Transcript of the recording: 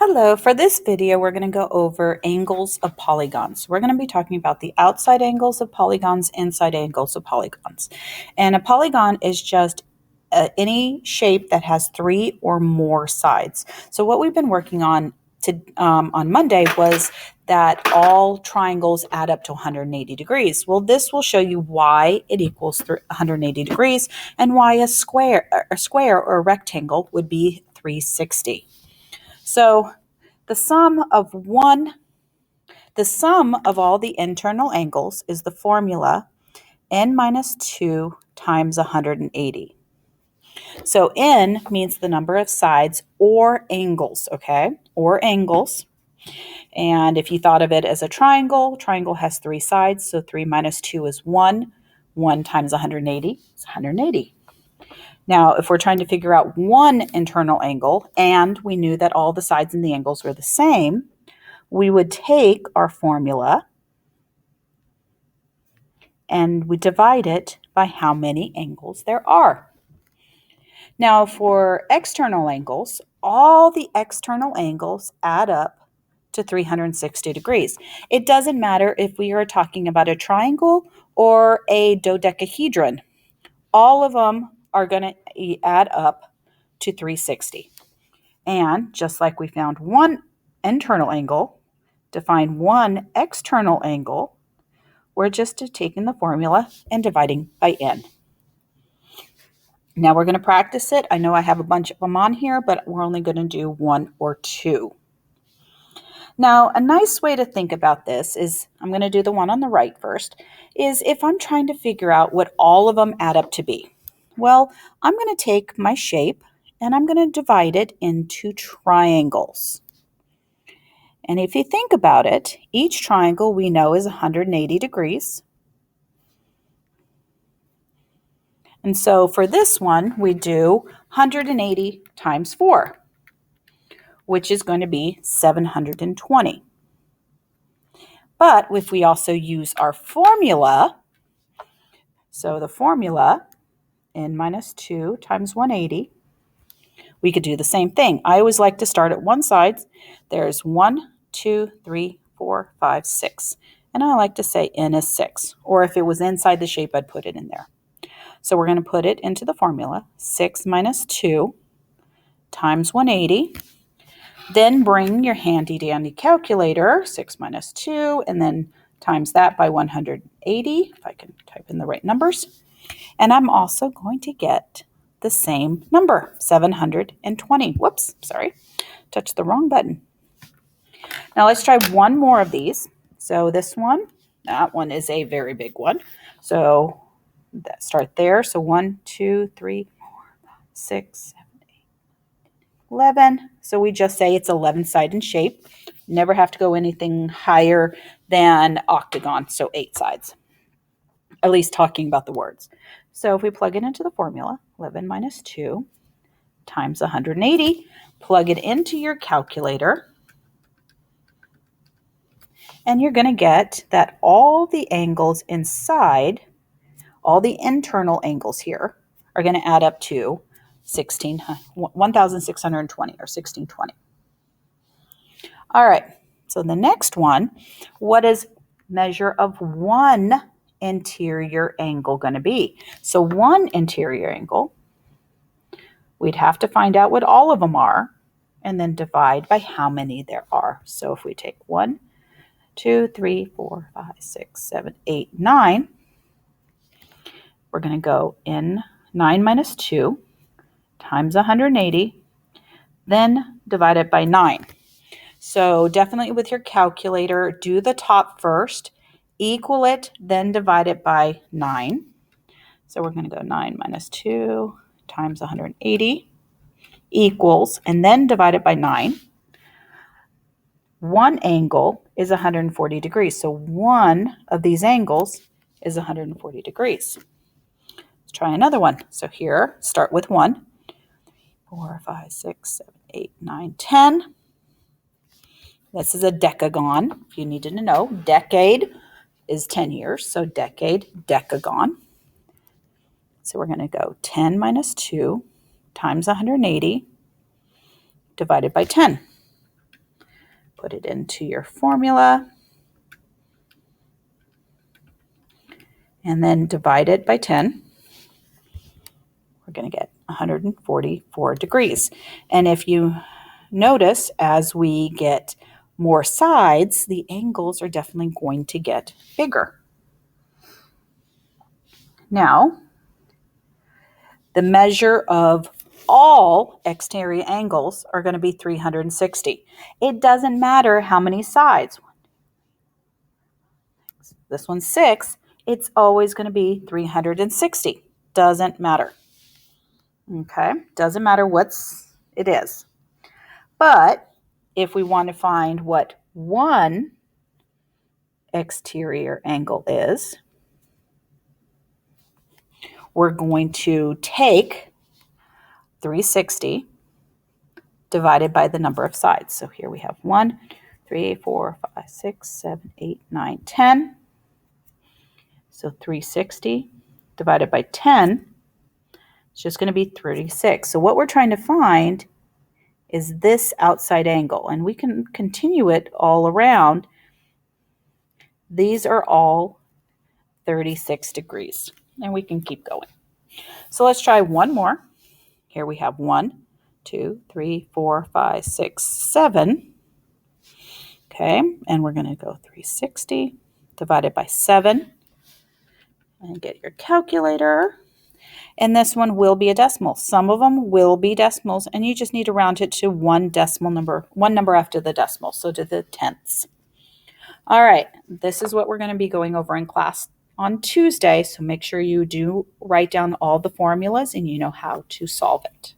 Hello, for this video we're going to go over angles of polygons. We're going to be talking about the outside angles of polygons, inside angles of polygons. And a polygon is just any shape that has three or more sides. So what we've been working on on Monday was that all triangles add up to 180 degrees. Well, this will show you why it equals 180 degrees and why a square or a rectangle would be 360. So the sum of all the internal angles is the formula n minus 2 times 180. So n means the number of sides or angles, okay? Or angles. And if you thought of it as a triangle has three sides, so 3 minus 2 is 1. 1 times 180 is 180. Now, if we're trying to figure out one internal angle, and we knew that all the sides and the angles were the same, we would take our formula and we divide it by how many angles there are. Now, for external angles, all the external angles add up to 360 degrees. It doesn't matter if we are talking about a triangle or a dodecahedron. All of them are going to add up to 360. And just like we found one internal angle, to find one external angle, we're just taking the formula and dividing by n. Now we're going to practice it. I know I have a bunch of them on here, but we're only going to do one or two. Now, a nice way to think about this is, I'm going to do the one on the right first, is if I'm trying to figure out what all of them add up to be. Well, I'm going to take my shape and I'm going to divide it into triangles. And if you think about it, each triangle we know is 180 degrees. And so for this one, we do 180 times 4, which is going to be 720. But if we also use our formula, so the formula, n minus 2 times 180, we could do the same thing. I always like to start at one side. There's 1, 2, 3, 4, 5, 6. And I like to say n is 6. Or if it was inside the shape, I'd put it in there. So we're going to put it into the formula, 6 minus 2 times 180. Then bring your handy-dandy calculator, 6 minus 2, and then times that by 180, if I can type in the right numbers. And I'm also going to get the same number, 720. Whoops, sorry, touched the wrong button. Now let's try one more of these. So this one, that one is a very big one. So that start there. So 1, 2, 3, 4, 5, 6, 7, 8, 11. So we just say it's 11-sided shape. Never have to go anything higher than octagon, so 8 sides. At least talking about the words. So if we plug it into the formula, 11 minus 2 times 180, plug it into your calculator, and you're going to get that all the angles inside, all the internal angles here, are going to add up to 1,620 or 1620. All right, so the next one, what is measure of one interior angle going to be? So one interior angle, we'd have to find out what all of them are and then divide by how many there are. So if we take 1, 2, 3, 4, 5, 6, 7, 8, 9, we're going to go in 9 minus 2 times 180, then divide it by 9. So definitely with your calculator, do the top first, equal it, then divide it by 9. So we're going to go 9 minus 2 times 180 equals, and then divide it by 9. One angle is 140 degrees. So one of these angles is 140 degrees. Let's try another one. So here, start with 1, 4, 5, 6, 7, 8, 9, 10. This is a decagon, if you needed to know. Decade is 10 years, so decade, decagon. So we're going to go 10 minus 2 times 180 divided by 10. Put it into your formula. And then divide it by 10. We're going to get 144 degrees. And if you notice, as we get more sides, the angles are definitely going to get bigger. Now, the measure of all exterior angles are going to be 360. It doesn't matter how many sides. This one's 6. It's always going to be 360. Doesn't matter. Okay? Doesn't matter what it is. But if we want to find what one exterior angle is, we're going to take 360 divided by the number of sides. So here we have 1, 3, 4, 5, 6, 7, 8, 9, 10. So 360 divided by 10 is just going to be 36. So what we're trying to find is this outside angle, and we can continue it all around. These are all 36 degrees, and we can keep going. So let's try one more. Here we have 1, 2, 3, 4, 5, 6, 7. Okay, and we're going to go 360 divided by 7. And get your calculator. And this one will be a decimal. Some of them will be decimals, and you just need to round it to one number after the decimal, so to the tenths. All right, this is what we're going to be going over in class on Tuesday, so make sure you do write down all the formulas and you know how to solve it.